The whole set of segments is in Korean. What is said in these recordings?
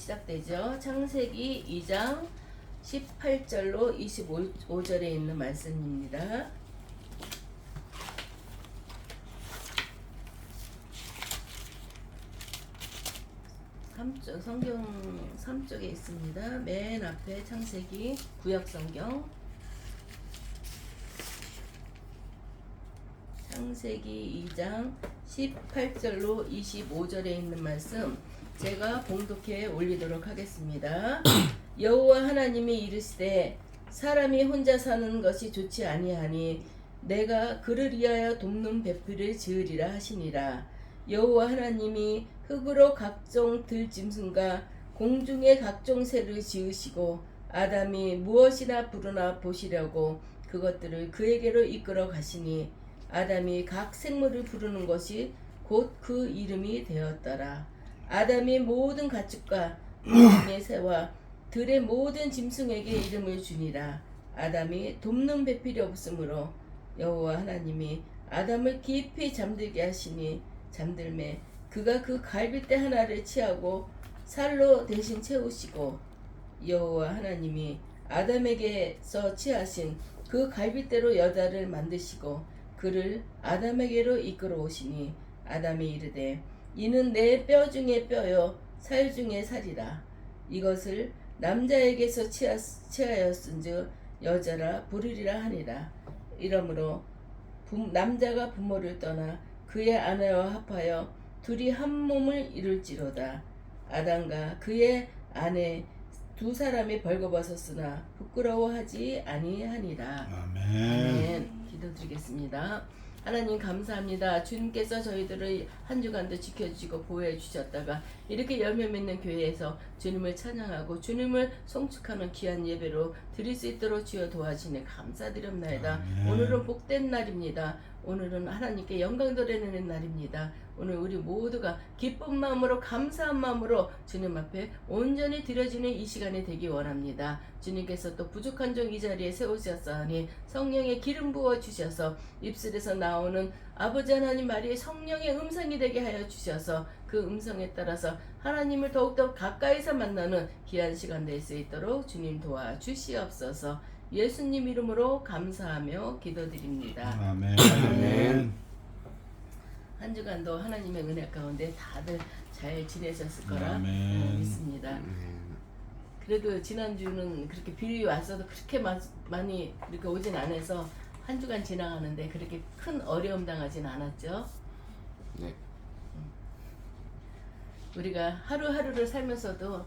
시작되죠. 창세기 2장 18절로 25절에 있는 말씀입니다. 성경 3쪽에 있습니다. 맨 앞에 창세기 구약성경 창세기 2장 18절로 25절에 있는 말씀 제가 봉독해 올리도록 하겠습니다. 여호와 하나님이 이르시되 사람이 혼자 사는 것이 좋지 아니하니 내가 그를 위하여 돕는 배필을 지으리라 하시니라. 여호와 하나님이 흙으로 각종 들짐승과 공중의 각종 새를 지으시고 아담이 무엇이나 부르나 보시려고 그것들을 그에게로 이끌어 가시니 아담이 각 생물을 부르는 것이 곧 그 이름이 되었더라. 아담이 모든 가축과 공중의 새와 들의 모든 짐승에게 이름을 주니라. 아담이 돕는 배필이 없으므로 여호와 하나님이 아담을 깊이 잠들게 하시니 잠들매 그가 그 갈빗대 하나를 취하고 살로 대신 채우시고 여호와 하나님이 아담에게서 취하신 그 갈빗대로 여자를 만드시고 그를 아담에게로 이끌어 오시니 아담이 이르되 이는 내 뼈 중에 뼈요 살 중에 살이라. 이것을 남자에게서 취하였은즉 여자라 부르리라 하니라. 이러므로 남자가 부모를 떠나 그의 아내와 합하여 둘이 한 몸을 이룰지로다. 아담과 그의 아내 두 사람이 벌거벗었으나 부끄러워하지 아니하니라. 아멘. 기도드리겠습니다. 하나님 감사합니다. 주님께서 저희들을 한 주간도 지켜주시고 보호해 주셨다가 이렇게 열매 맺는 교회에서 주님을 찬양하고 주님을 송축하는 귀한 예배로 드릴 수 있도록 주여 도와주시니 감사드립니다. 오늘은 복된 날입니다. 오늘은 하나님께 영광 돌리는 날입니다. 오늘 우리 모두가 기쁜 마음으로 감사한 마음으로 주님 앞에 온전히 드려지는 이 시간이 되기 원합니다. 주님께서 또 부족한 종 이 자리에 세우셨사오니 성령의 기름 부어 주셔서 입술에서 나오는 아버지 하나님 말이 성령의 음성이 되게 하여 주셔서 그 음성에 따라서 하나님을 더욱더 가까이서 만나는 귀한 시간 될 수 있도록 주님 도와주시옵소서. 예수님 이름으로 감사하며 기도드립니다. 아멘. 아멘. 한 주간도 하나님의 은혜 가운데 다들 잘 지내셨을 거라 믿습니다. 그래도 지난주는 그렇게 비이 왔어도 그렇게 많이 이렇게 오진 않아서 한 주간 지나가는데 그렇게 큰 어려움 당하진 않았죠. 네. 우리가 하루하루를 살면서도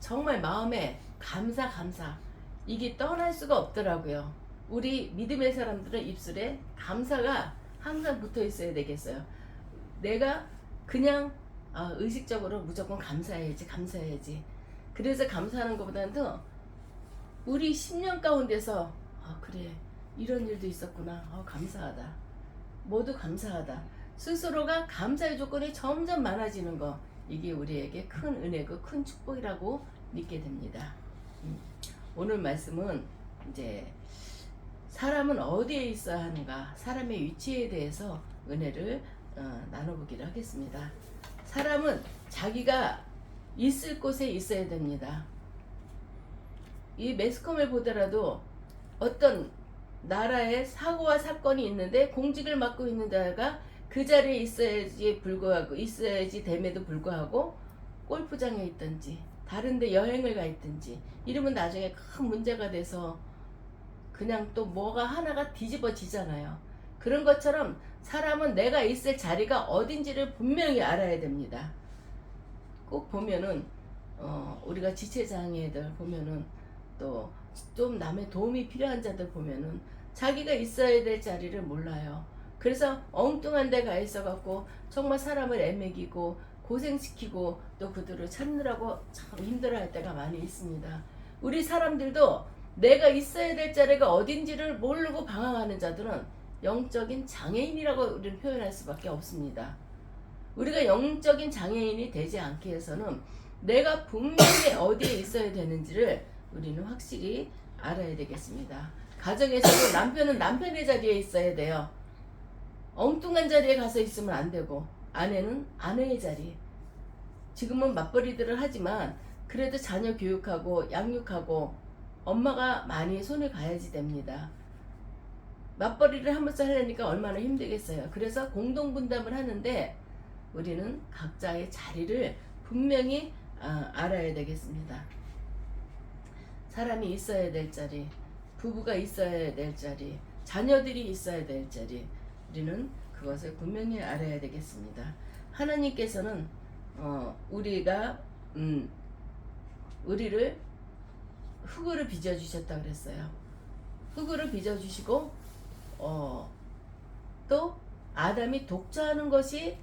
정말 마음에 감사 이게 떠날 수가 없더라고요. 우리 믿음의 사람들은 입술에 감사가 항상 붙어 있어야 되겠어요. 내가 그냥 의식적으로 무조건 감사해야지. 그래서 감사하는 것보다는 우리 10년 가운데서 그래 이런 일도 있었구나. 감사하다. 모두 감사하다. 스스로가 감사의 조건이 점점 많아지는 거 이게 우리에게 큰 은혜고 큰 축복이라고 믿게 됩니다. 오늘 말씀은 이제 사람은 어디에 있어야 하는가, 사람의 위치에 대해서 은혜를 나눠보기로 하겠습니다. 사람은 자기가 있을 곳에 있어야 됩니다. 이 매스컴을 보더라도 어떤 나라에 사고와 사건이 있는데 공직을 맡고 있는 자가 그 자리에 있어야지 됨에도 불구하고 골프장에 있든지 다른 데 여행을 가 있든지 이러면 나중에 큰 문제가 돼서 그냥 또 뭐가 하나가 뒤집어지잖아요. 그런 것처럼 사람은 내가 있을 자리가 어딘지를 분명히 알아야 됩니다. 꼭 보면은 우리가 지체장애들 보면은 또 좀 남의 도움이 필요한 자들 보면은 자기가 있어야 될 자리를 몰라요. 그래서 엉뚱한 데 가 있어 갖고 정말 사람을 애매기고 고생시키고 또 그들을 찾느라고 참 힘들어할 때가 많이 있습니다. 우리 사람들도 내가 있어야 될 자리가 어딘지를 모르고 방황하는 자들은 영적인 장애인이라고 우리는 표현할 수밖에 없습니다. 우리가 영적인 장애인이 되지 않게 해서는 내가 분명히 어디에 있어야 되는지를 우리는 확실히 알아야 되겠습니다. 가정에서도 남편은 남편의 자리에 있어야 돼요. 엉뚱한 자리에 가서 있으면 안 되고 아내는 아내의 자리. 지금은 맞벌이들을 하지만 그래도 자녀 교육하고 양육하고 엄마가 많이 손을 가야지 됩니다. 맞벌이를 한 번씩 하려니까 얼마나 힘들겠어요. 그래서 공동분담을 하는데 우리는 각자의 자리를 분명히 알아야 되겠습니다. 사람이 있어야 될 자리, 부부가 있어야 될 자리, 자녀들이 있어야 될 자리, 우리는 그것을 분명히 알아야 되겠습니다. 하나님께서는 우리를 흙으로 빚어주셨다 그랬어요. 흙으로 빚어주시고 또 아담이 독자하는 것이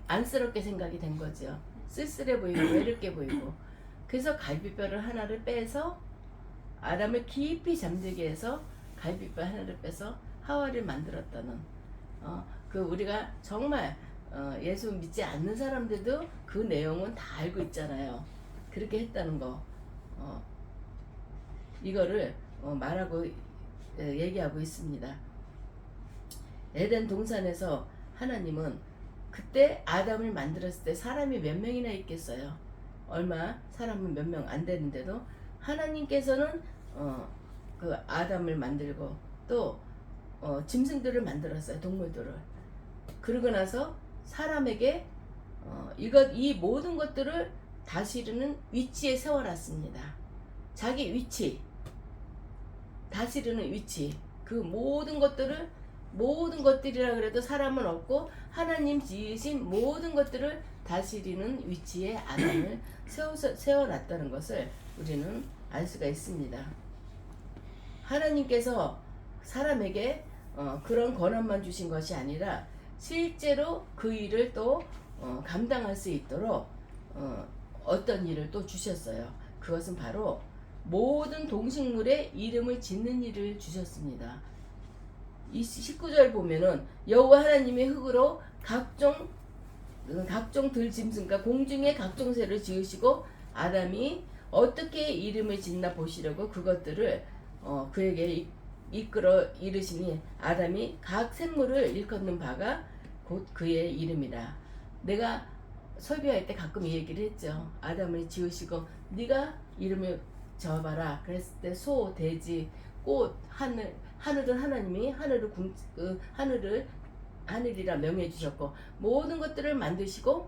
안쓰럽게 생각이 된 거죠. 쓸쓸해 보이고 외롭게 보이고. 그래서 갈비뼈를 하나를 빼서 아담을 깊이 잠들게 해서 갈비뼈 하나를 빼서 하와를 만들었다는 그 우리가 정말 예수 믿지 않는 사람들도 그 내용은 다 알고 있잖아요. 그렇게 했다는 거 이거를 말하고 얘기하고 있습니다. 에덴 동산에서 하나님은 그때 아담을 만들었을 때 사람이 몇 명이나 있겠어요. 얼마 사람은 몇 명 안 되는데도 하나님께서는 그 아담을 만들고 또 짐승들을 만들었어요. 동물들을. 그러고 나서 사람에게 이 모든 것들을 다스리는 위치에 세워놨습니다. 자기 위치, 다스리는 위치, 그 모든 것들이라 그래도 사람은 없고 하나님 지으신 모든 것들을 다스리는 위치에 아담을 세워놨다는 것을 우리는 알 수가 있습니다. 하나님께서 사람에게 그런 권한만 주신 것이 아니라 실제로 그 일을 또 감당할 수 있도록 어떤 일을 또 주셨어요. 그것은 바로 모든 동식물의 이름을 짓는 일을 주셨습니다. 이 19절 보면은 여호와 하나님의 흙으로 각종 들짐승과 공중의 각종 새를 지으시고 아담이 어떻게 이름을 짓나 보시려고 그것들을 그에게 이끌어 이르시니 아담이 각 생물을 일컫는 바가 곧 그의 이름이라. 내가 설교할 때 가끔 이 얘기를 했죠. 아담을 지으시고 네가 이름을 적어봐라. 그랬을 때 소, 돼지, 꽃, 하늘은 하나님이 하늘이라 명해 주셨고 모든 것들을 만드시고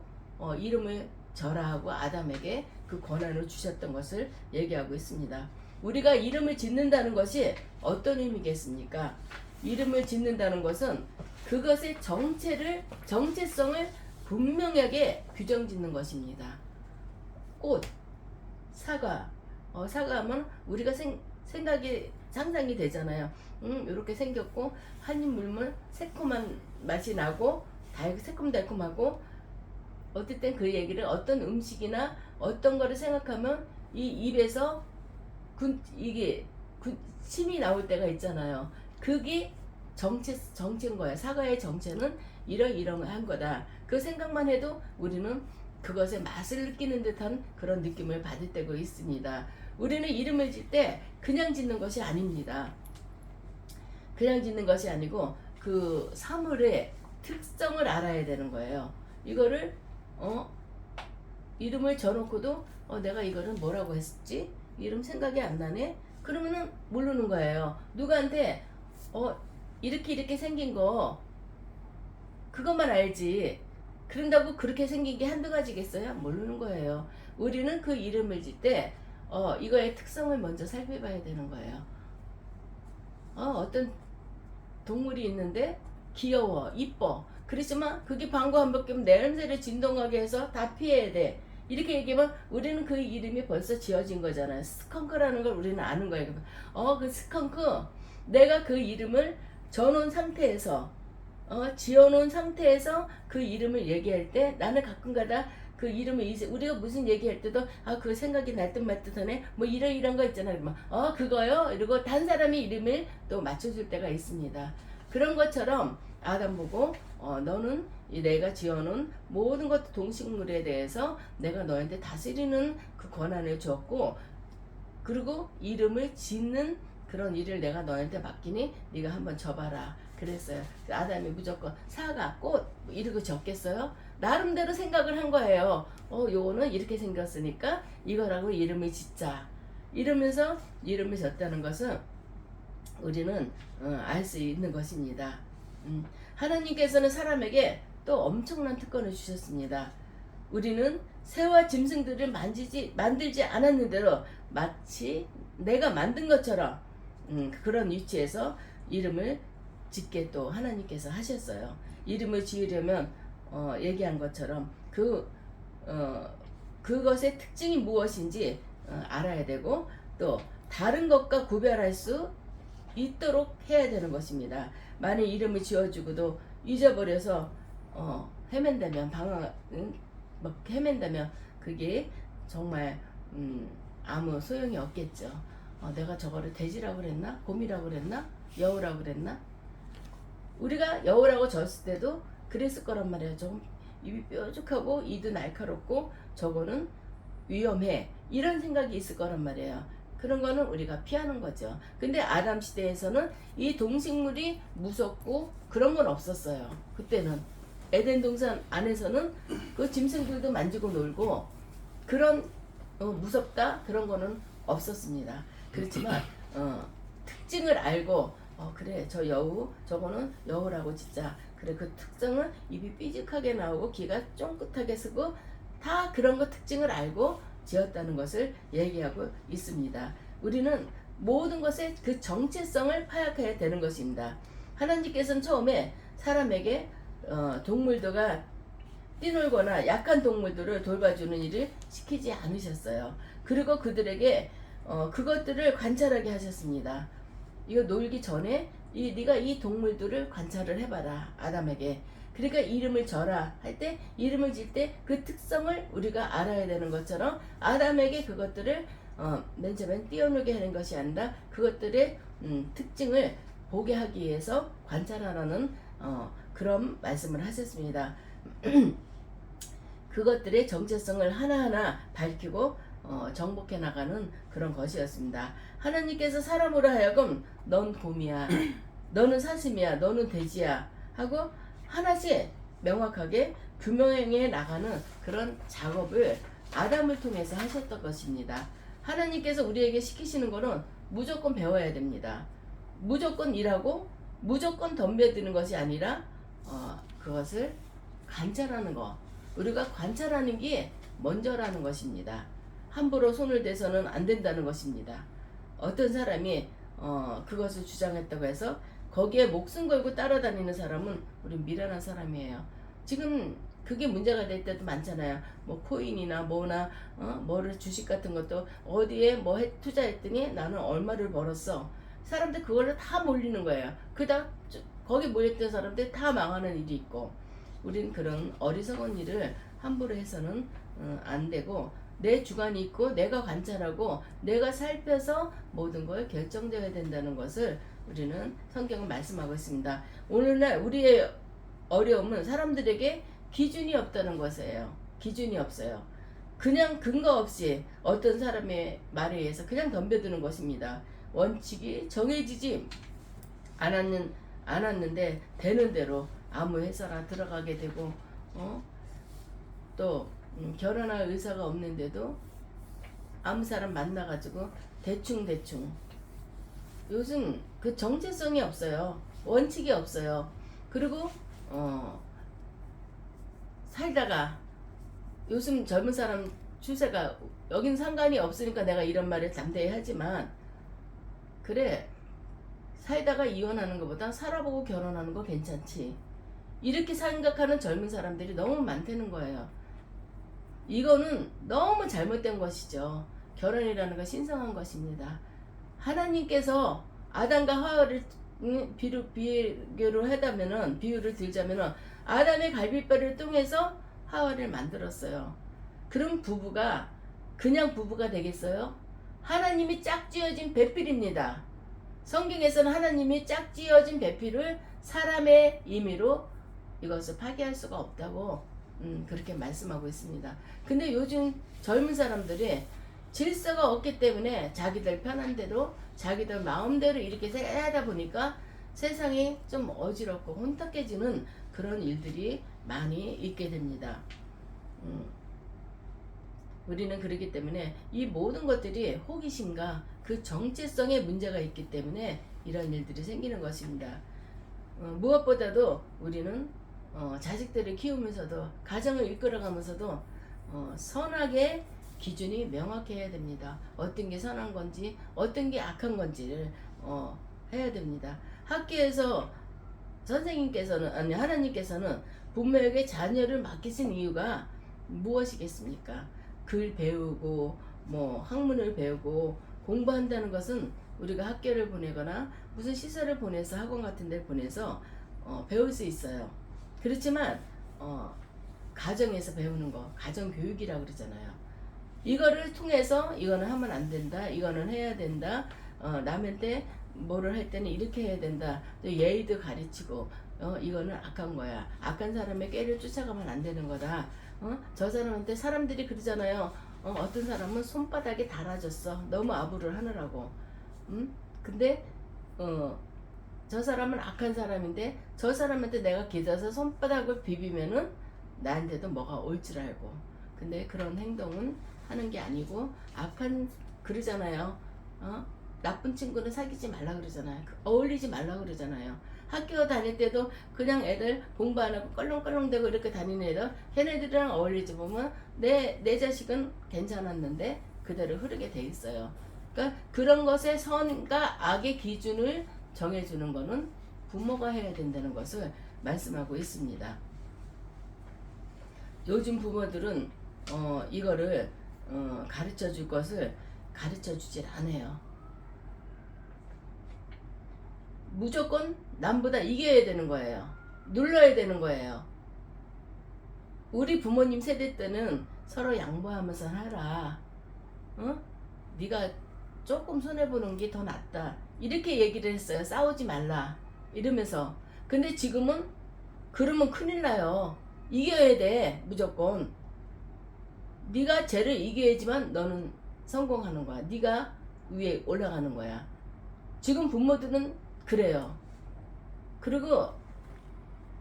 이름을 절하하고 아담에게 그 권한을 주셨던 것을 얘기하고 있습니다. 우리가 이름을 짓는다는 것이 어떤 의미겠습니까? 이름을 짓는다는 것은 그것의 정체성을 분명하게 규정짓는 것입니다. 꽃, 사과, 사과하면 우리가 상상이 되잖아요. 이렇게 생겼고 한 입 물면 새콤한 맛이 나고 새콤달콤하고 어떨 땐 그 얘기를 어떤 음식이나 어떤 거를 생각하면 이 입에서 침이 나올 때가 있잖아요. 그게 정체인 거야. 사과의 정체는 이런 거다. 그 생각만 해도 우리는 그것의 맛을 느끼는 듯한 그런 느낌을 받을 때가 있습니다. 우리는 이름을 짓 때 그냥 짓는 것이 아닙니다. 그냥 짓는 것이 아니고 그 사물의 특성을 알아야 되는 거예요. 이거를 이름을 져놓고도 내가 이거를 뭐라고 했지? 이름 생각이 안 나네? 그러면은 모르는 거예요. 누구한테 이렇게 생긴 거 그것만 알지 그런다고 그렇게 생긴 게 한두 가지겠어요? 모르는 거예요. 우리는 그 이름을 짓 때 이거의 특성을 먼저 살펴봐야 되는 거예요. 어떤 동물이 있는데 귀여워, 이뻐. 그렇지만 그게 방구 한 번 끼면 내 냄새를 진동하게 해서 다 피해야 돼. 이렇게 얘기하면 우리는 그 이름이 벌써 지어진 거잖아요. 스컹크라는 걸 우리는 아는 거예요. 그 스컹크, 내가 그 이름을 지어놓은 상태에서 그 이름을 얘기할 때 나는 가끔가다 그 이름을 우리가 무슨 얘기할 때도 그 생각이 날 듯 말 듯하네 뭐 이런 거 있잖아요. 그거요? 이러고 단 사람의 이름을 또 맞춰줄 때가 있습니다. 그런 것처럼 아담 보고 너는 내가 지어놓은 모든 것 동식물에 대해서 내가 너한테 다스리는 그 권한을 줬고 그리고 이름을 짓는 그런 일을 내가 너한테 맡기니 네가 한번 져봐라 그랬어요. 아담이 무조건 사과, 꽃 이러고 적겠어요? 나름대로 생각을 한 거예요. 요거는 이렇게 생겼으니까 이거라고 이름을 짓자. 이러면서 이름을 졌다는 것은 우리는 알 수 있는 것입니다. 하나님께서는 사람에게 또 엄청난 특권을 주셨습니다. 우리는 새와 짐승들을 만들지 않았는데도 마치 내가 만든 것처럼 그런 위치에서 이름을 짓게 또 하나님께서 하셨어요. 이름을 지으려면 얘기한 것처럼 그것의 특징이 무엇인지 알아야 되고 또 다른 것과 구별할 수 있도록 해야 되는 것입니다. 만약 이름을 지어주고도 잊어버려서 헤맨다면 헤맨다면 그게 정말 아무 소용이 없겠죠. 내가 저거를 돼지라고 그랬나? 곰이라고 그랬나? 여우라고 그랬나? 우리가 여우라고 졌을 때도 그랬을 거란 말이에요. 좀 입이 뾰족하고 이도 날카롭고 저거는 위험해 이런 생각이 있을 거란 말이에요. 그런 거는 우리가 피하는 거죠. 근데 아담 시대에서는 이 동식물이 무섭고 그런 건 없었어요. 그때는 에덴 동산 안에서는 그 짐승들도 만지고 놀고 그런 무섭다 그런 거는 없었습니다. 그렇지만 특징을 알고 그래 저 여우 저거는 여우라고 진짜 그래 그 특징은 입이 삐죽하게 나오고 귀가 쫑긋하게 쓰고 다 그런 거 특징을 알고 지었다는 것을 얘기하고 있습니다. 우리는 모든 것의 그 정체성을 파악해야 되는 것입니다. 하나님께서는 처음에 사람에게 동물들과 뛰놀거나 약한 동물들을 돌봐주는 일을 시키지 않으셨어요. 그리고 그들에게 그것들을 관찰하게 하셨습니다. 이거 놀기 전에 네가 이 동물들을 관찰을 해봐라. 아담에게. 그러니까 이름을 져라 할 때 이름을 질 때 그 특성을 우리가 알아야 되는 것처럼 아담에게 그것들을 맨 처음엔 뛰어놀게 하는 것이 아니라 그것들의 특징을 보게 하기 위해서 관찰하라는 그런 말씀을 하셨습니다. 그것들의 정체성을 하나하나 밝히고 정복해 나가는 그런 것이었습니다. 하나님께서 사람으로 하여금 넌 곰이야, 너는 사슴이야, 너는 돼지야 하고 하나씩 명확하게 규명해 나가는 그런 작업을 아담을 통해서 하셨던 것입니다. 하나님께서 우리에게 시키시는 것은 무조건 배워야 됩니다. 무조건 일하고 무조건 덤벼드는 것이 아니라 그것을 관찰하는 것. 우리가 관찰하는 게 먼저라는 것입니다. 함부로 손을 대서는 안 된다는 것입니다. 어떤 사람이 그것을 주장했다고 해서 거기에 목숨 걸고 따라다니는 사람은 우린 미련한 사람이에요. 지금 그게 문제가 될 때도 많잖아요. 뭐 코인이나 뭐나 뭐를 주식 같은 것도 어디에 뭐 투자했더니 나는 얼마를 벌었어. 사람들 그걸로 다 몰리는 거예요. 거기 몰렸던 사람들 다 망하는 일이 있고 우린 그런 어리석은 일을 함부로 해서는 안 되고 내 주관이 있고 내가 관찰하고 내가 살펴서 모든 걸 결정되어야 된다는 것을 우리는 성경은 말씀하고 있습니다. 오늘날 우리의 어려움은 사람들에게 기준이 없다는 것이에요. 기준이 없어요. 그냥 근거 없이 어떤 사람의 말에 의해서 그냥 덤벼드는 것입니다. 원칙이 정해지지 않았는데 되는 대로 아무 회사나 들어가게 되고 또 결혼할 의사가 없는데도 아무 사람 만나가지고 대충 요즘 그 정체성이 없어요. 원칙이 없어요. 그리고 살다가 요즘 젊은 사람 추세가 여긴 상관이 없으니까 내가 이런 말을 담대히 하지만 그래 살다가 이혼하는 것보다 살아보고 결혼하는 거 괜찮지 이렇게 생각하는 젊은 사람들이 너무 많다는 거예요. 이거는 너무 잘못된 것이죠. 결혼이라는 건 신성한 것입니다. 하나님께서 아담과 하와를 비유를 들자면은 아담의 갈비뼈를 통해서 하와를 만들었어요. 그럼 부부가 그냥 부부가 되겠어요? 하나님이 짝지어진 배필입니다. 성경에서는 하나님이 짝지어진 배필을 사람의 임의로 이것을 파괴할 수가 없다고 그렇게 말씀하고 있습니다. 근데 요즘 젊은 사람들이 질서가 없기 때문에 자기들 편한 대로 자기들 마음대로 이렇게 하다 보니까 세상이 좀 어지럽고 혼탁해지는 그런 일들이 많이 있게 됩니다. 우리는 그렇기 때문에 이 모든 것들이 호기심과 그 정체성에 문제가 있기 때문에 이런 일들이 생기는 것입니다. 무엇보다도 우리는 자식들을 키우면서도 가정을 이끌어가면서도 선악의 기준이 명확해야 됩니다. 어떤 게 선한 건지 어떤 게 악한 건지를 해야 됩니다. 학교에서 선생님께서는 아니 하나님께서는 부모에게 자녀를 맡기신 이유가 무엇이겠습니까? 글 배우고 뭐 학문을 배우고 공부한다는 것은 우리가 학교를 보내거나 무슨 시설을 보내서 학원 같은 데 보내서 배울 수 있어요. 그렇지만 가정에서 배우는 거 가정교육이라고 그러잖아요. 이거를 통해서 이거는 하면 안 된다, 이거는 해야 된다, 남한테 뭐를 할 때는 이렇게 해야 된다, 또 예의도 가르치고 이거는 악한 거야, 악한 사람의 꾀를 쫓아가면 안 되는 거다. 저 사람한테 사람들이 그러잖아요. 어떤 사람은 손바닥에 달아줬어, 너무 아부를 하느라고. 근데 저 사람은 악한 사람인데 저 사람한테 내가 기대서 손바닥을 비비면은 나한테도 뭐가 올 줄 알고. 근데 그런 행동은 하는 게 아니고 악한 그러잖아요. 나쁜 친구는 사귀지 말라 그러잖아요. 어울리지 말라 그러잖아요. 학교 다닐 때도 그냥 애들 공부 안 하고 껄렁껄렁대고 이렇게 다니는 애들 걔네들이랑 어울리지 보면 내 자식은 괜찮았는데 그대로 흐르게 돼 있어요. 그러니까 그런 것의 선과 악의 기준을 정해주는 거는 부모가 해야 된다는 것을 말씀하고 있습니다. 요즘 부모들은 이거를 가르쳐 줄 것을 가르쳐 주질 않아요. 무조건 남보다 이겨야 되는 거예요. 눌러야 되는 거예요. 우리 부모님 세대 때는 서로 양보하면서 하라. 네가 조금 손해보는 게 더 낫다. 이렇게 얘기를 했어요. 싸우지 말라. 이러면서. 근데 지금은 그러면 큰일 나요. 이겨야 돼. 무조건. 네가 쟤를 이겨야지만 너는 성공하는 거야. 네가 위에 올라가는 거야. 지금 부모들은 그래요. 그리고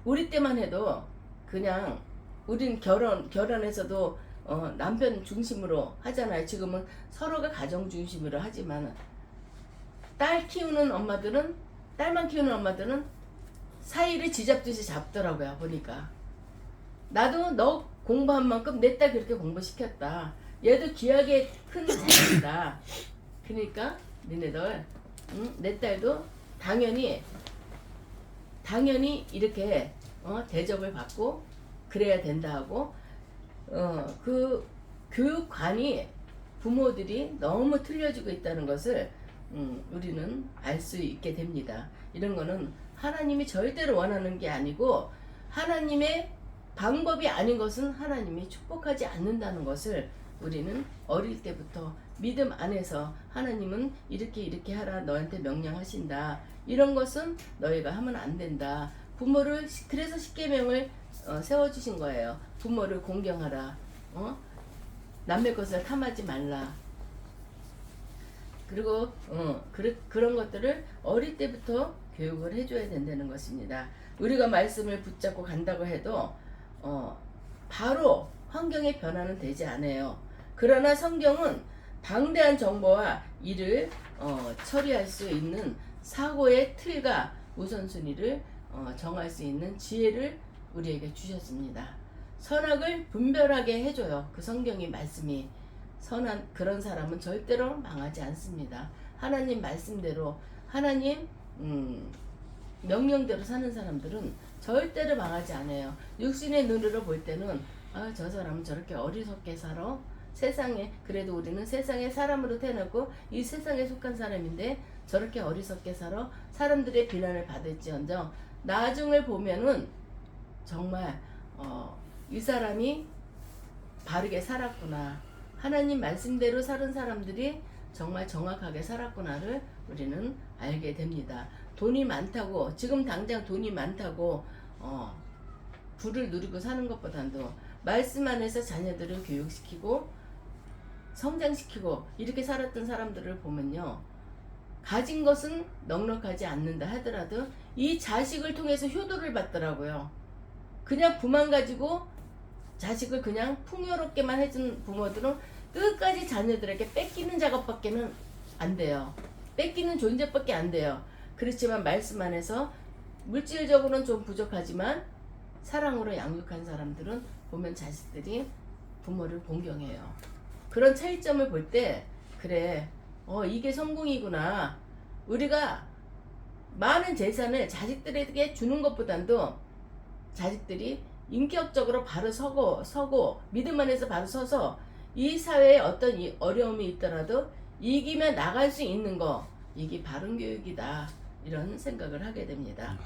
우리 때만 해도 그냥 우린 결혼해서도 남편 중심으로 하잖아요. 지금은 서로가 가정 중심으로 하지만 딸만 키우는 엄마들은 사이를 지잡듯이 잡더라고요. 보니까 나도 너 공부한 만큼 내 딸 그렇게 공부시켰다. 얘도 귀하게 큰 자식이다. 그러니까 니네들 내 딸도 당연히 이렇게 대접을 받고 그래야 된다 하고 그 교육관이 부모들이 너무 틀려지고 있다는 것을 우리는 알 수 있게 됩니다. 이런 거는 하나님이 절대로 원하는 게 아니고 하나님의 방법이 아닌 것은 하나님이 축복하지 않는다는 것을 우리는 어릴 때부터 믿음 안에서 하나님은 이렇게 하라 너한테 명령하신다. 이런 것은 너희가 하면 안 된다. 부모를 그래서 십계명을 세워주신 거예요. 부모를 공경하라. 남의 것을 탐하지 말라. 그리고 그런 것들을 어릴 때부터 교육을 해줘야 된다는 것입니다. 우리가 말씀을 붙잡고 간다고 해도 바로 환경의 변화는 되지 않아요. 그러나 성경은 방대한 정보와 이를 처리할 수 있는 사고의 틀과 우선순위를 정할 수 있는 지혜를 우리에게 주셨습니다. 선악을 분별하게 해줘요. 그 성경의 말씀이. 선한 그런 사람은 절대로 망하지 않습니다. 하나님 말씀대로 하나님 명령대로 사는 사람들은 절대로 망하지 않아요. 육신의 눈으로 볼 때는 저 사람은 저렇게 어리석게 살아. 세상에 그래도 우리는 세상의 사람으로 태어났고 이 세상에 속한 사람인데 저렇게 어리석게 살아. 사람들의 비난을 받을지언정 나중을 보면은 정말 이 사람이 바르게 살았구나. 하나님 말씀대로 사는 사람들이 정말 정확하게 살았구나를 우리는 알게 됩니다. 돈이 많다고 지금 당장 돈이 많다고 부를 누리고 사는 것보다도 말씀 안에서 자녀들을 교육시키고 성장시키고 이렇게 살았던 사람들을 보면요. 가진 것은 넉넉하지 않는다 하더라도 이 자식을 통해서 효도를 받더라고요. 그냥 부만 가지고 자식을 그냥 풍요롭게만 해준 부모들은 끝까지 자녀들에게 뺏기는 작업밖에는 안 돼요. 뺏기는 존재밖에 안 돼요. 그렇지만 말씀 안에서 물질적으로는 좀 부족하지만 사랑으로 양육한 사람들은 보면 자식들이 부모를 공경해요. 그런 차이점을 볼 때 그래 이게 성공이구나. 우리가 많은 재산을 자식들에게 주는 것보다도 자식들이 인격적으로 바로 서고 믿음 안에서 바로 서서 이 사회에 어떤 어려움이 있더라도 이기며 나갈 수 있는 거, 이게 바른 교육이다, 이런 생각을 하게 됩니다.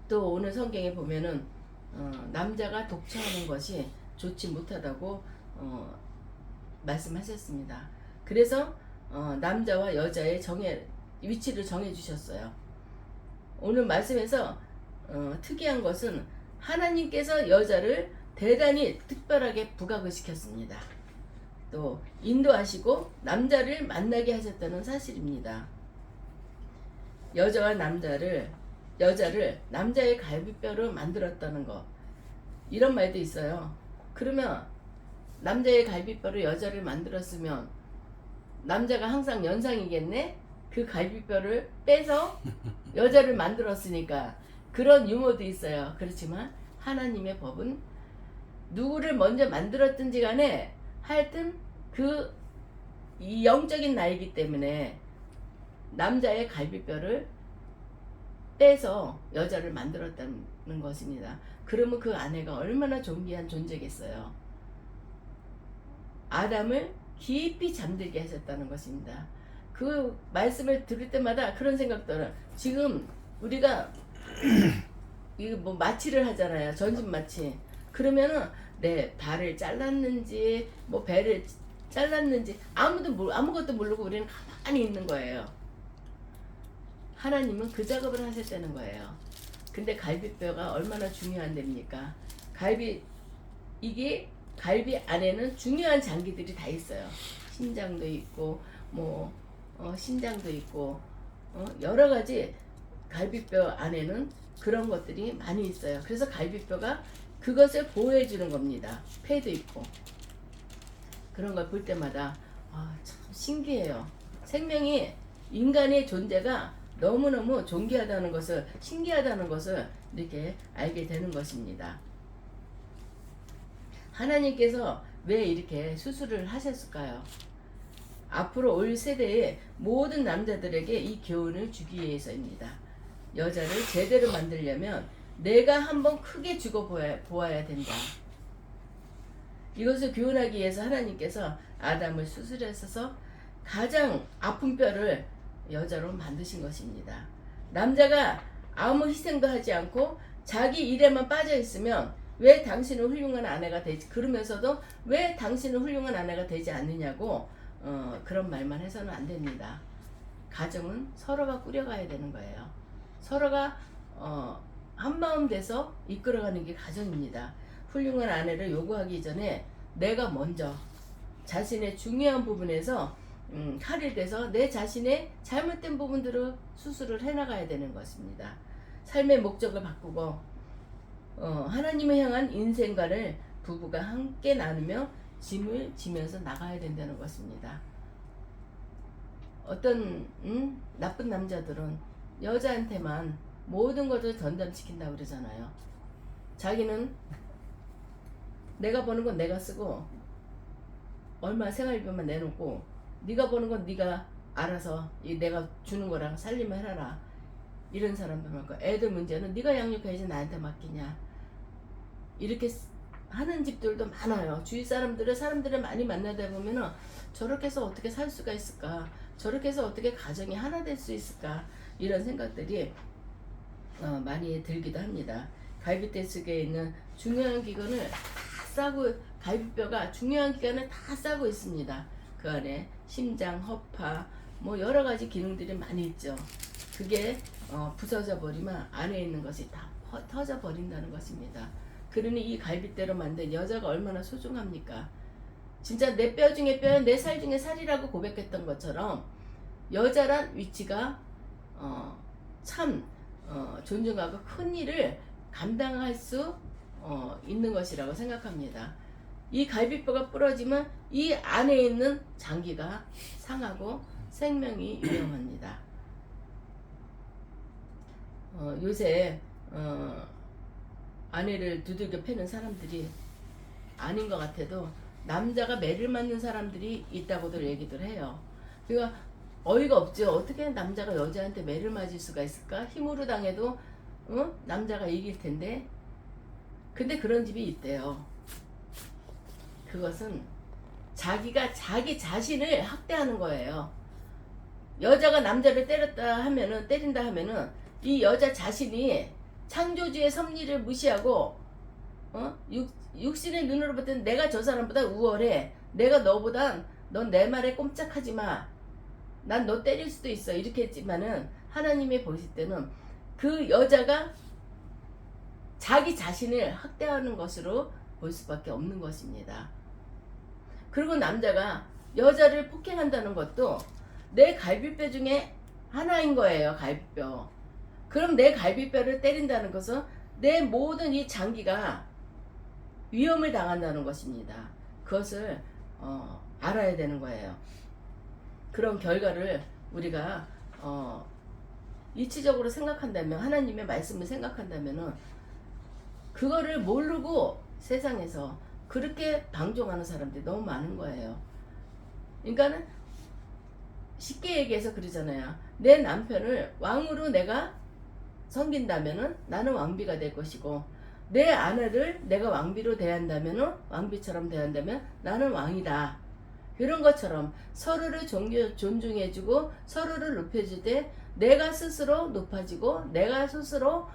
또 오늘 성경에 보면은 남자가 독처하는 것이 좋지 못하다고 말씀하셨습니다. 그래서 남자와 여자의 위치를 정해 주셨어요. 오늘 말씀에서 특이한 것은 하나님께서 여자를 대단히 특별하게 부각을 시켰습니다. 또 인도하시고 남자를 만나게 하셨다는 사실입니다. 여자를 남자의 갈비뼈로 만들었다는 거, 이런 말도 있어요. 그러면 남자의 갈비뼈로 여자를 만들었으면 남자가 항상 연상이겠네? 그 갈비뼈를 빼서 여자를 만들었으니까. 그런 유머도 있어요. 그렇지만 하나님의 법은 누구를 먼저 만들었든지 간에 하여튼 이 영적인 나이기 때문에 남자의 갈비뼈를 빼서 여자를 만들었다는 것입니다. 그러면 그 아내가 얼마나 존귀한 존재겠어요. 아담을 깊이 잠들게 하셨다는 것입니다. 그 말씀을 들을 때마다 그런 생각 들어요. 지금 우리가 이거 뭐 마취를 하잖아요. 전신 마취. 그러면은 내 발을 잘랐는지 뭐 배를 잘랐는지 아무것도 모르고 우리는 가만히 있는 거예요. 하나님은 그 작업을 하셨다는 거예요. 근데 갈비뼈가 얼마나 중요한 데입니까? 이게 갈비 안에는 중요한 장기들이 다 있어요. 심장도 있고 신장도 있고 여러 가지 갈비뼈 안에는 그런 것들이 많이 있어요. 그래서 갈비뼈가 그것을 보호해 주는 겁니다. 폐도 있고. 그런 걸 볼 때마다 참 신기해요. 생명이, 인간의 존재가 너무너무 존귀하다는 것을, 신기하다는 것을 이렇게 알게 되는 것입니다. 하나님께서 왜 이렇게 수술을 하셨을까요? 앞으로 올 세대의 모든 남자들에게 이 교훈을 주기 위해서입니다. 여자를 제대로 만들려면 내가 한번 크게 죽어 보아야 된다. 이것을 교훈하기 위해서 하나님께서 아담을 수술하셔서 가장 아픈 뼈를 여자로 만드신 것입니다. 남자가 아무 희생도 하지 않고 자기 일에만 빠져 있으면 왜 당신은 훌륭한 아내가 되지? 그러면서도 왜 당신은 훌륭한 아내가 되지 않느냐고 그런 말만 해서는 안 됩니다. 가정은 서로가 꾸려가야 되는 거예요. 서로가 한마음 돼서 이끌어가는 게 가정입니다. 훌륭한 아내를 요구하기 전에 내가 먼저 자신의 중요한 부분에서 할일돼서 내 자신의 잘못된 부분들을 수술을 해나가야 되는 것입니다. 삶의 목적을 바꾸고 하나님을 향한 인생관을 부부가 함께 나누며 짐을 지면서 나가야 된다는 것입니다. 어떤 나쁜 남자들은 여자한테만 모든 것을 전담시킨다고 그러잖아요. 자기는 내가 버는 건 내가 쓰고 얼마 생활비만 내놓고 네가 버는 건 네가 알아서 내가 주는 거랑 살림을 해라. 이런 사람들 많고, 애들 문제는 네가 양육해야지 나한테 맡기냐, 이렇게 하는 집들도 많아요. 주위 사람들을 많이 만나다 보면은 저렇게 해서 어떻게 살 수가 있을까, 저렇게 해서 어떻게 가정이 하나 될 수 있을까, 이런 생각들이 많이 들기도 합니다. 갈비뼈 속에 있는 중요한 기관을 다 싸고, 갈비뼈가 중요한 기관을 다 싸고 있습니다. 그 안에 심장, 허파, 뭐 여러 가지 기능들이 많이 있죠. 그게 부서져 버리면 안에 있는 것이 다 터져 버린다는 것입니다. 그러니 이 갈비뼈로 만든 여자가 얼마나 소중합니까? 진짜 내 뼈 중에 뼈야, 내 살 중에 살이라고 고백했던 것처럼 여자란 위치가 참 존중하고 큰 일을 감당할 수 있는 것이라고 생각합니다. 이 갈비뼈가 부러지면 이 안에 있는 장기가 상하고 생명이 위험합니다. 요새 아내를 두들겨 패는 사람들이 아닌 것 같아도 남자가 매를 맞는 사람들이 있다고들 얘기들 해요. 그러니까 어이가 없죠. 어떻게 남자가 여자한테 매를 맞을 수가 있을까? 힘으로 당해도 남자가 이길 텐데. 근데 그런 집이 있대요. 그것은 자기가 자기 자신을 학대하는 거예요. 여자가 남자를 때린다 하면은 이 여자 자신이 창조주의 섭리를 무시하고 육신의 눈으로 볼 때는 내가 저 사람보다 우월해. 내가 너보단 넌 내 말에 꼼짝하지 마. 난 너 때릴 수도 있어. 이렇게 했지만은 하나님이 보실 때는 그 여자가 자기 자신을 학대하는 것으로 볼 수밖에 없는 것입니다. 그리고 남자가 여자를 폭행한다는 것도 내 갈비뼈 중에 하나인 거예요. 갈비뼈. 그럼 내 갈비뼈를 때린다는 것은 내 모든 이 장기가 위험을 당한다는 것입니다. 그것을 알아야 되는 거예요. 그런 결과를 우리가 이치적으로 생각한다면, 하나님의 말씀을 생각한다면 그거를 모르고 세상에서 그렇게 방종하는 사람들이 너무 많은 거예요. 그러니까는 쉽게 얘기해서 그러잖아요. 내 남편을 왕으로 내가 섬긴다면은 나는 왕비가 될 것이고, 내 아내를 내가 왕비로 대한다면은 왕비처럼 대한다면 나는 왕이다. 이런 것처럼 서로를 존중해주고 서로를 높여줄 때 내가 스스로 높아지고 내가 스스로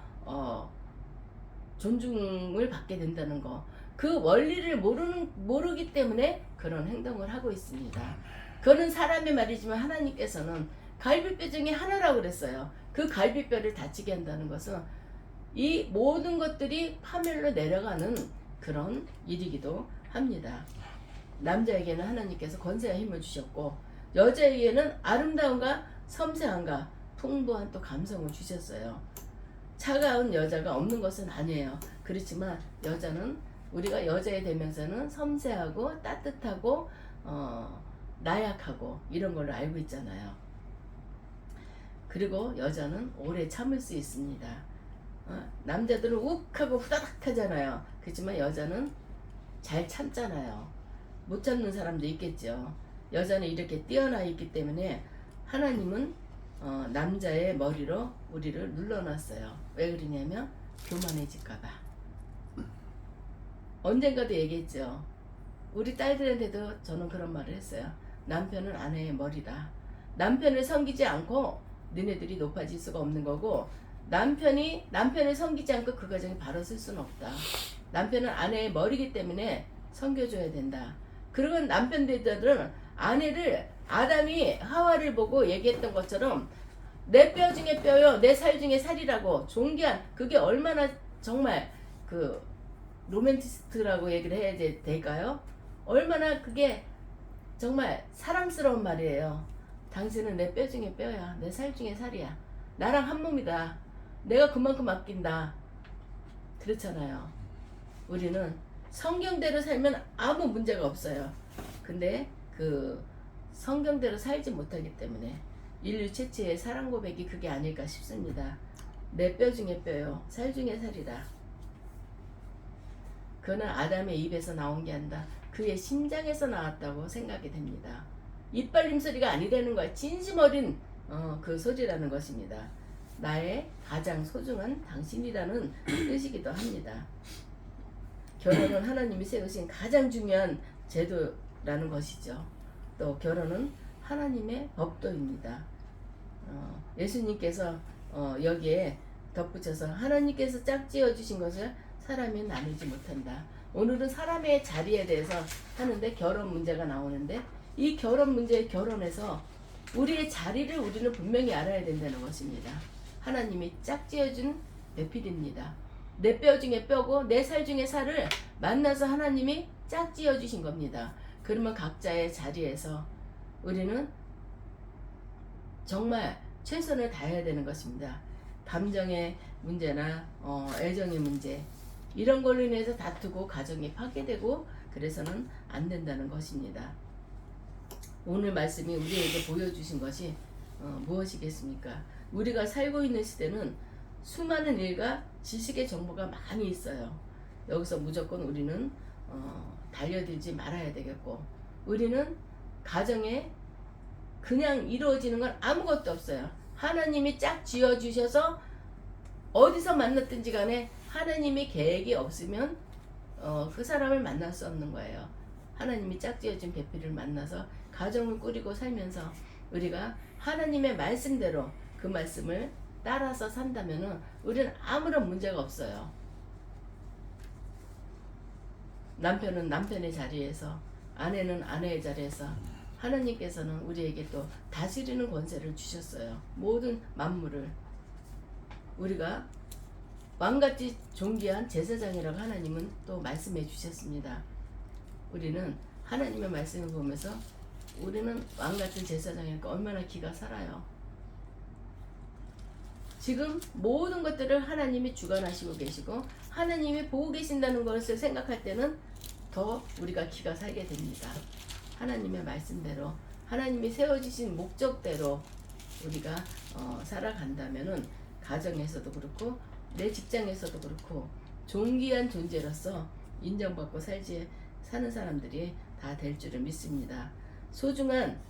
존중을 받게 된다는 거. 그 원리를 모르기 때문에 그런 행동을 하고 있습니다. 그거는 사람의 말이지만 하나님께서는 갈비뼈 중에 하나라고 그랬어요. 그 갈비뼈를 다치게 한다는 것은 이 모든 것들이 파멸로 내려가는 그런 일이기도 합니다. 남자에게는 하나님께서 권세와 힘을 주셨고, 여자에게는 아름다움과 섬세함과 풍부한 또 감성을 주셨어요. 차가운 여자가 없는 것은 아니에요. 그렇지만 여자는, 우리가 여자에 되면서는 섬세하고 따뜻하고 나약하고 이런 걸로 알고 있잖아요. 그리고 여자는 오래 참을 수 있습니다. 남자들은 욱하고 후다닥 하잖아요. 그렇지만 여자는 잘 참잖아요. 못 참는 사람도 있겠죠. 여자는 이렇게 뛰어나 있기 때문에 하나님은 남자의 머리로 우리를 눌러놨어요. 왜 그러냐면 교만해질까봐. 언젠가도 얘기했죠. 우리 딸들한테도 저는 그런 말을 했어요. 남편은 아내의 머리다. 남편을 섬기지 않고 너네들이 높아질 수가 없는 거고, 남편을 섬기지 않고 그 가정이 바로 쓸 수는 없다. 남편은 아내의 머리이기 때문에 섬겨줘야 된다. 그리고 남편들은 아내를, 아담이 하와를 보고 얘기했던 것처럼 내 뼈 중에 뼈요, 내 살 중에 살이라고 존귀한, 그게 얼마나 정말 그 로맨티스트라고 얘기를 해야 될까요? 얼마나 그게 정말 사랑스러운 말이에요. 당신은 내 뼈 중에 뼈야, 내 살 중에 살이야. 나랑 한 몸이다. 내가 그만큼 아낀다. 그렇잖아요. 우리는 성경대로 살면 아무 문제가 없어요. 근데 그 성경대로 살지 못하기 때문에 인류 최초의 사랑 고백이 그게 아닐까 싶습니다. 내 뼈 중에 뼈요, 살 중에 살이다. 그는 아담의 입에서 나온 게 아니라 그의 심장에서 나왔다고 생각이 됩니다. 이빨림 소리가 아니라는 거야. 진심 어린 그 소리라는 것입니다. 나의 가장 소중한 당신이라는 뜻이기도 합니다. 결혼은 하나님이 세우신 가장 중요한 제도라는 것이죠. 또 결혼은 하나님의 법도입니다. 예수님께서 여기에 덧붙여서 하나님께서 짝지어 주신 것을 사람이 나누지 못한다. 오늘은 사람의 자리에 대해서 하는데 결혼 문제가 나오는데, 이 결혼 문제의 결혼에서 우리의 자리를 우리는 분명히 알아야 된다는 것입니다. 하나님이 짝지어준 배필입니다. 내 뼈 중에 뼈고 내 살 중에 살을 만나서 하나님이 짝지어 주신 겁니다. 그러면 각자의 자리에서 우리는 정말 최선을 다해야 되는 것입니다. 감정의 문제나 애정의 문제 이런 걸로 인해서 다투고 가정이 파괴되고 그래서는 안 된다는 것입니다. 오늘 말씀이 우리에게 보여주신 것이 무엇이겠습니까? 우리가 살고 있는 시대는 수많은 일과 지식의 정보가 많이 있어요. 여기서 무조건 우리는 달려들지 말아야 되겠고, 우리는 가정에 그냥 이루어지는 건 아무것도 없어요. 하나님이 짝 지어주셔서 어디서 만났든지 간에 하나님이 계획이 없으면 그 사람을 만날 수 없는 거예요. 하나님이 짝지어준 배필을 만나서 가정을 꾸리고 살면서 우리가 하나님의 말씀대로 그 말씀을 따라서 산다면은 우리는 아무런 문제가 없어요. 남편은 남편의 자리에서, 아내는 아내의 자리에서 하나님께서는 우리에게 또 다스리는 권세를 주셨어요. 모든 만물을 우리가 왕같이 존귀한 제사장이라고 하나님은 또 말씀해 주셨습니다. 우리는 하나님의 말씀을 보면서 우리는 왕같은 제사장이니까 얼마나 기가 살아요. 지금 모든 것들을 하나님이 주관하시고 계시고 하나님이 보고 계신다는 것을 생각할 때는 더 우리가 기가 살게 됩니다. 하나님의 말씀대로 하나님이 세워주신 목적대로 우리가 살아간다면은 가정에서도 그렇고 내 직장에서도 그렇고 존귀한 존재로서 인정받고 사는 사람들이 다 될 줄을 믿습니다. 소중한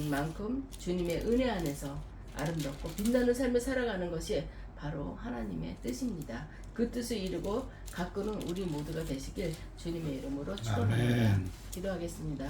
만큼 주님의 은혜 안에서 아름답고 빛나는 삶을 살아가는 것이 바로 하나님의 뜻입니다. 그 뜻을 이루고 가꾸는 우리 모두가 되시길 주님의 이름으로 축원합니다. 기도하겠습니다.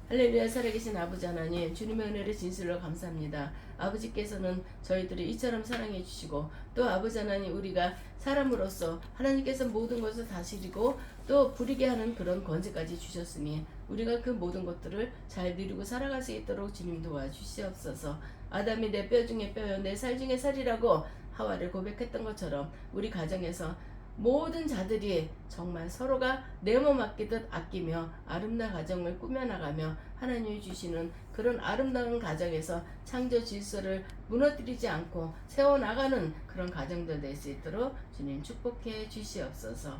할렐루야. 살아계신 아버지 하나님, 주님의 은혜를 진실로 감사합니다. 아버지께서는 저희들을 이처럼 사랑해 주시고 또 아버지 하나님, 우리가 사람으로서 하나님께서 모든 것을 다스리고 또 부리게 하는 그런 권세까지 주셨으니 우리가 그 모든 것들을 잘 누리고 살아갈 수 있도록 주님 도와주시옵소서. 아담이 내 뼈 중에 뼈요 내 살 중에 살이라고 하와를 고백했던 것처럼 우리 가정에서 모든 자들이 정말 서로가 내 몸 아끼듯 아끼며 아름다운 가정을 꾸며나가며 하나님이 주시는 그런 아름다운 가정에서 창조 질서를 무너뜨리지 않고 세워나가는 그런 가정들 될 수 있도록 주님 축복해 주시옵소서.